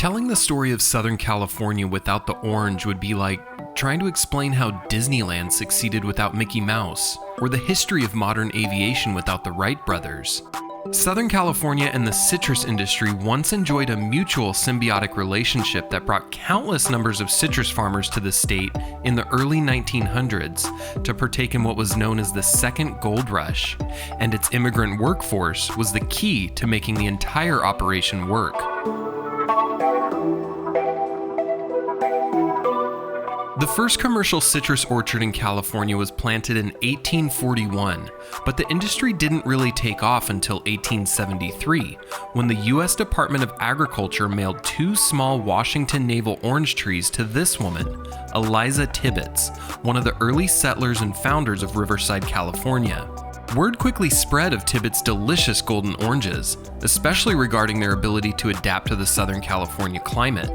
Telling the story of Southern California without the orange would be like trying to explain how Disneyland succeeded without Mickey Mouse, or the history of modern aviation without the Wright brothers. Southern California and the citrus industry once enjoyed a mutual symbiotic relationship that brought countless numbers of citrus farmers to the state in the early 1900s to partake in what was known as the Second Gold Rush, and its immigrant workforce was the key to making the entire operation work. The first commercial citrus orchard in California was planted in 1841, but the industry didn't really take off until 1873, when the U.S. Department of Agriculture mailed 2 small Washington Navel orange trees to this woman, Eliza Tibbets, one of the early settlers and founders of Riverside, California. Word quickly spread of Tibbets' delicious golden oranges, especially regarding their ability to adapt to the Southern California climate.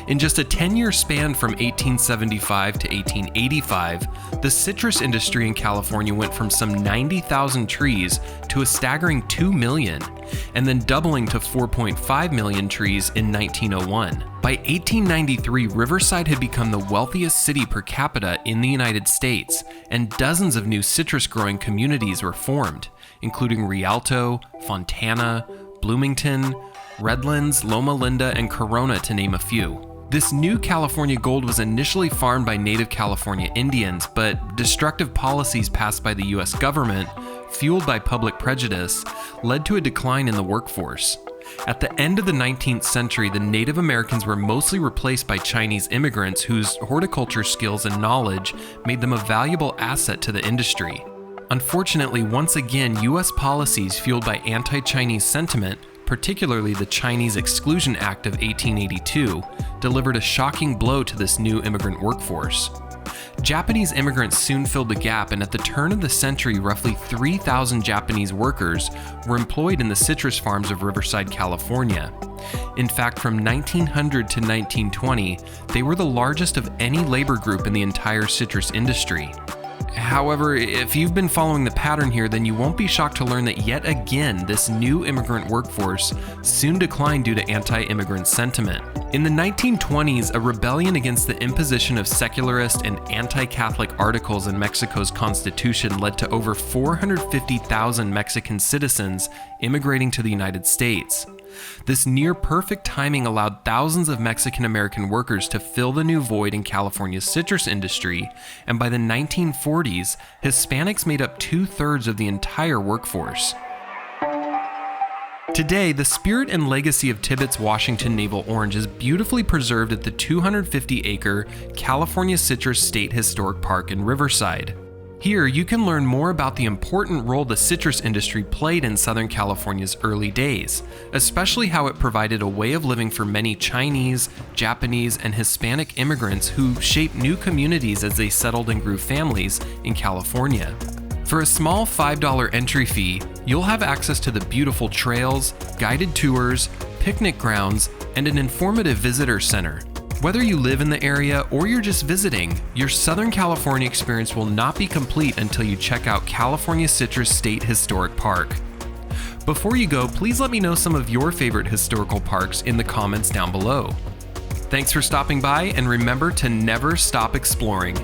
In just a 10-year span from 1875 to 1885, the citrus industry in California went from some 90,000 trees to a staggering 2 million, and then doubling to 4.5 million trees in 1901. By 1893, Riverside had become the wealthiest city per capita in the United States, and dozens of new citrus-growing communities were formed, including Rialto, Fontana, Bloomington, Redlands, Loma Linda, and Corona, to name a few. This new California gold was initially farmed by native California Indians, but destructive policies passed by the US government, fueled by public prejudice, led to a decline in the workforce. At the end of the 19th century, the Native Americans were mostly replaced by Chinese immigrants whose horticulture skills and knowledge made them a valuable asset to the industry. Unfortunately, once again, US policies fueled by anti-Chinese sentiment, particularly the Chinese Exclusion Act of 1882, delivered a shocking blow to this new immigrant workforce. Japanese immigrants soon filled the gap, and at the turn of the century, roughly 3,000 Japanese workers were employed in the citrus farms of Riverside, California. In fact, from 1900 to 1920, they were the largest of any labor group in the entire citrus industry. However, if you've been following the pattern here, then you won't be shocked to learn that yet again, this new immigrant workforce soon declined due to anti-immigrant sentiment. In the 1920s, a rebellion against the imposition of secularist and anti-Catholic articles in Mexico's constitution led to over 450,000 Mexican citizens immigrating to the United States. This near-perfect timing allowed thousands of Mexican-American workers to fill the new void in California's citrus industry, and by the 1940s, Hispanics made up 2/3 of the entire workforce. Today, the spirit and legacy of Tibbets' Washington Navel orange is beautifully preserved at the 250-acre California Citrus State Historic Park in Riverside. Here, you can learn more about the important role the citrus industry played in Southern California's early days, especially how it provided a way of living for many Chinese, Japanese, and Hispanic immigrants who shaped new communities as they settled and grew families in California. For a small $5 entry fee, you'll have access to the beautiful trails, guided tours, picnic grounds, and an informative visitor center. Whether you live in the area or you're just visiting, your Southern California experience will not be complete until you check out California Citrus State Historic Park. Before you go, please let me know some of your favorite historical parks in the comments down below. Thanks for stopping by, and remember to never stop exploring.